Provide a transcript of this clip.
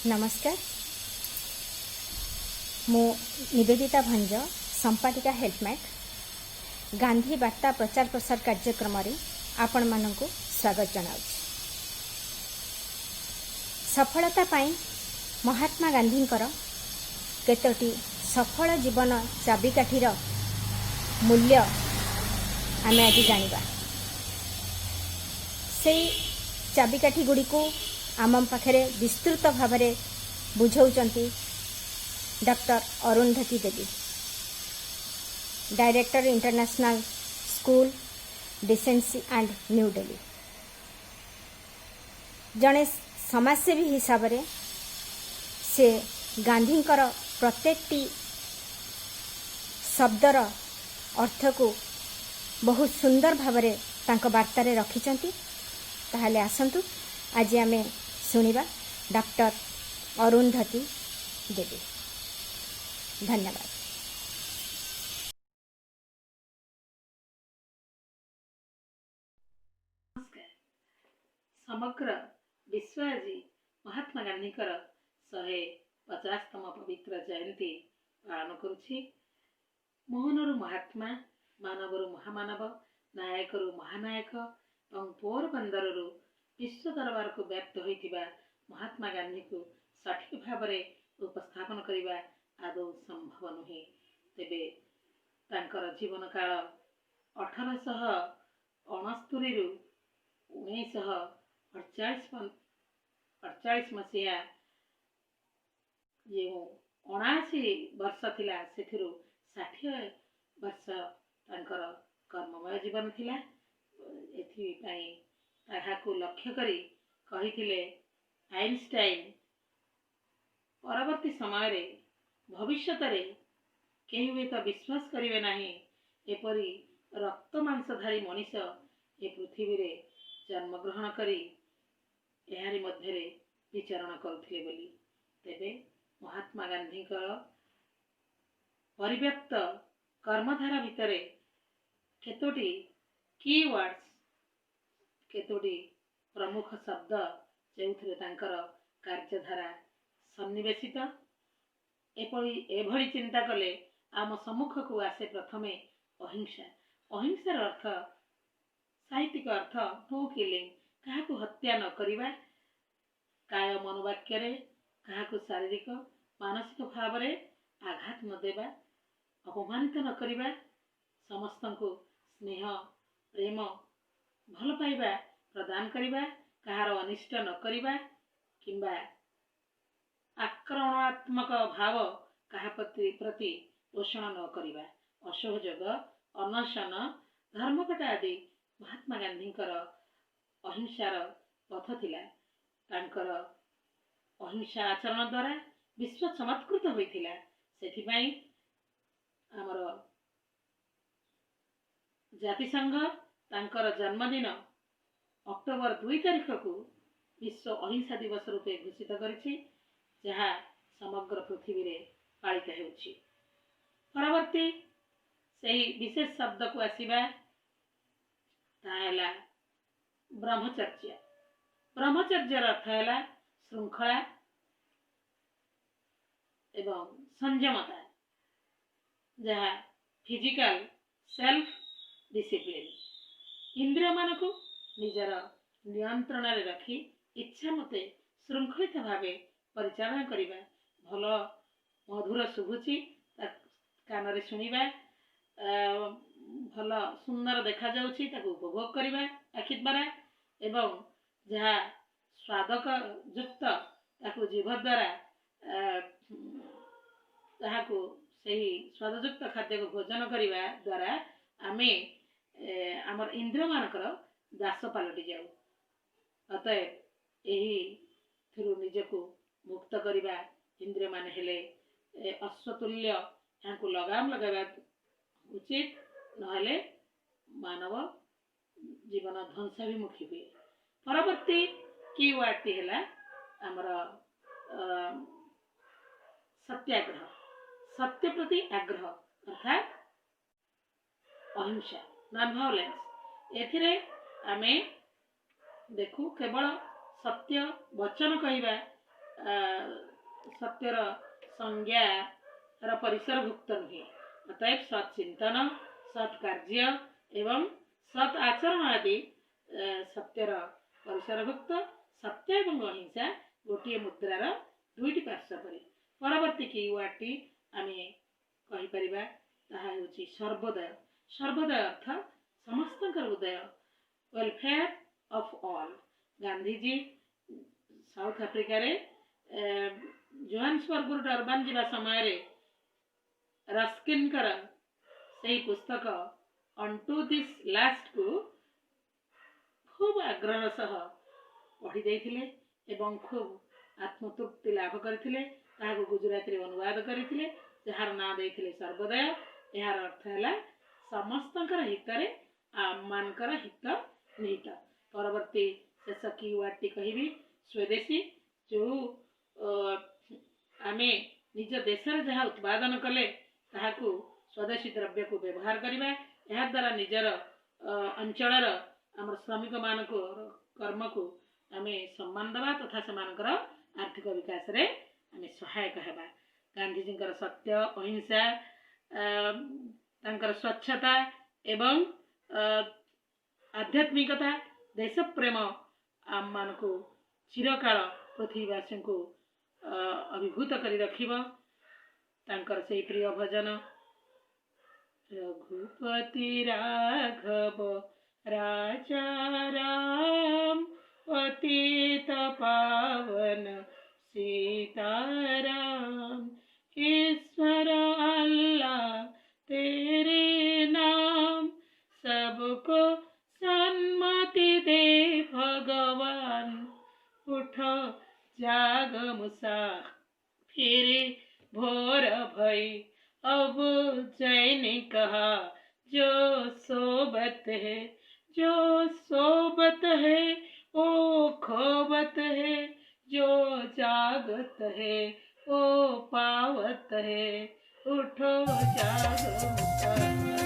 नमस्कार मु निवेदिता भंज संपादिका हेल्पमेट गांधी वार्ता प्रचार प्रसार कार्यक्रम आपण मानक स्वागत जनाऊँ। सफलता पाई महात्मा गांधी केतोटी सफल जीवन चाबिकाठीर मूल्य आमे आज जानिबा। से चाबिकाठी गुड़ी को आम पाखे विस्तृत भाव में बुझाउचंती doctor Arundhati Devi, director international school decency and New Delhi. जड़े समाजसेवी हिसाब से से गांधी प्रत्येक शब्दर अर्थ को बहुत सुंदर भाव में वार्तार रखिंट। ताहले आसंतु आज आमे सुनिबा डॉक्टर अरुंधति देवी। धन्यवाद। नमस्कार। समग्र विश्व आज महात्मा गांधी 150तम पवित्र जयंती पालन करुछि। मोहनरु महात्मा, मानवरु महामानव, नायकरु महानायक और पोरबंदरु विश्व दरबार को व्याप्त होइथिबा महात्मा गांधी को सठिक भाव में उपस्थापन करने आदौ संभव नुहे। तेबे तांकर जीवन काल 1869 रु 1948 मसीहा जो 79 वर्ष थिला सेथिरु 60 वर्ष तांकर कर्ममय जीवन थिला। एथिपाई ताहाको लक्ष्य करी कहिथिले आइनस्टाइन परवर्ती समय रे भविष्यत रे केही भी तो विश्वास करिवे नाही एपरी रक्त मांसधारी मनीष ए पृथ्वी रे जन्म ग्रहण करी एहारी मध्य रे विचरण करुथिले बोली। तेबे महात्मा गांधी परिव्याप्त कर्मधारा भितरे केतोटी कीवर्ड्स, केतोटी प्रमुख शब्द जो तांकर कार्यधारा सन्निवेशित एभली चिंता कले आम सम्मुख को आसे प्रथमे अहिंसा। अहिंसार अर्थ साहित्यिक अर्थ नो किलिंग, काहाकु हत्या न करिबा, काय मनोवाक्य रे काहाकु शारीरिक मानसिक भाव रे आघात न देबा, अपमानित न करिबा, समस्तंको स्नेह प्रेम भल पाइबा प्रदान करिबा, कहार अनिष्ट न करिबा किंबा आक्रमणात्मक भाव कहा प्रति पोषण न करिबा, असहयोग, अनशन, धर्मघट आदि महात्मा गांधी अहिंसार पथ थिला। तांकर अहिंसा आचरण द्वारा विश्व चमत्कृत होइथिला। सेथिपाई आमर जातिसंघ तांकर जन्मदिन अक्टोबर 2 तारिख को विश्व अहिंसा दिवस रूपे घोषित करिछि, जहाँ समग्र पृथ्वी रे पालित हेउछि। परवर्ती सही विशेष शब्द को आसीबा ताहेला ब्रह्मचर्य। ब्रह्मचर्यर अर्थ है श्रृंखला एवं संयमता, जहाँ फिजिकल सेल्फ डिसिप्लिन, इंद्रिय मान को निजर नियंत्रण रे रखी इच्छा मते श्रृंखलित भावे परिचालन करिबा। भल मधुर शुभुची कान रे सुनिबा, भल सुंदर देखा जाउची ताको उपभोग करिबा आखि द्वारा, एवं जहाँ स्वादक युक्त ताको जीभ द्वारा ताहाको सही स्वादयुक्त खाद्य को भोजन करिबा द्वारा आमे आमर इंद्रिय मानकर दास पलटि जाऊ। अतएव यही थिरु निजको मुक्त करिबा इंद्रिय मान हेले अश्वतुल्य, यहाँ लगाम लगाबा उचित, नहले मानव जीवन ध्वंसाभिमुखी हुए। परवर्ती कीवर्ड टी है आमर सत्याग्रह, सत्य प्रति आग्रह अर्थात अहिंसा नॉन वायलेंस। एथिरे आमे देखू केवल सत्य वचन कहवा सत्यर संज्ञार परिसरभुक्त नुहे। अतएव सत् चिंतन, सत् कार्य एवं सत् आचरण आदि सत्यर परिसरभुक्त। सत्य एवं अहिंसा गोटे मुद्रार दुईटी पार्श्व परि। परवर्ती कीवर्डटी आमे कहि परिबा ताहा हेउची सर्वोदय। सर्वोदय अर्थ समस्तकर उदय, welfare of all. Gandhiji South Africa रे जोहान्सबर्ग डरबान जीवा समय रे रस्किन कर सही पुस्तक अनटू दिस लास्ट को खूब आग्रह सह पढ़ी देथिले एवं खूब आत्मतृप्ति लाभ करथिले। ताहाको गुजराती रे अनुवाद करथिले, जहार नाम देथिले सर्वोदय। यार अर्थ हैला समस्तकर हितरे आमनकर हित निहित। परवर्ती शेष कीवर्डटी कहिबी स्वदेशी। जो आमे निज देशर जहाँ उत्पादन कले ताहाकू स्वदेशी द्रव्य को व्यवहार करिबा। एहा द्वारा निजर अंचलर आमर श्रमिक मानको कर्म को आमे सम्मान दबा तथा सेमानकर आर्थिक विकास रे आमे सहायक हेबा। गांधीजींकर सत्य, अहिंसा, तांकर स्वच्छता एवं आध्यात्मिकता, देश प्रेम आम मानको चिरकाल पृथ्वीवासी को अभिभूत करी रखिब। तांकर से प्रिय भजन रघुपति राघव राजा राम, पतित पावन सीताराम। ईश्वर अल्लाह तेरे नाम, सबको सन्मति दे भगवान। उठो जाग मुसाफिर भोर भई, अब जैन कहा जो सोबत है। जो सोबत है ओ खोबत है, जो जागत है ओ पावत है। उठो जाग मुसाफिर।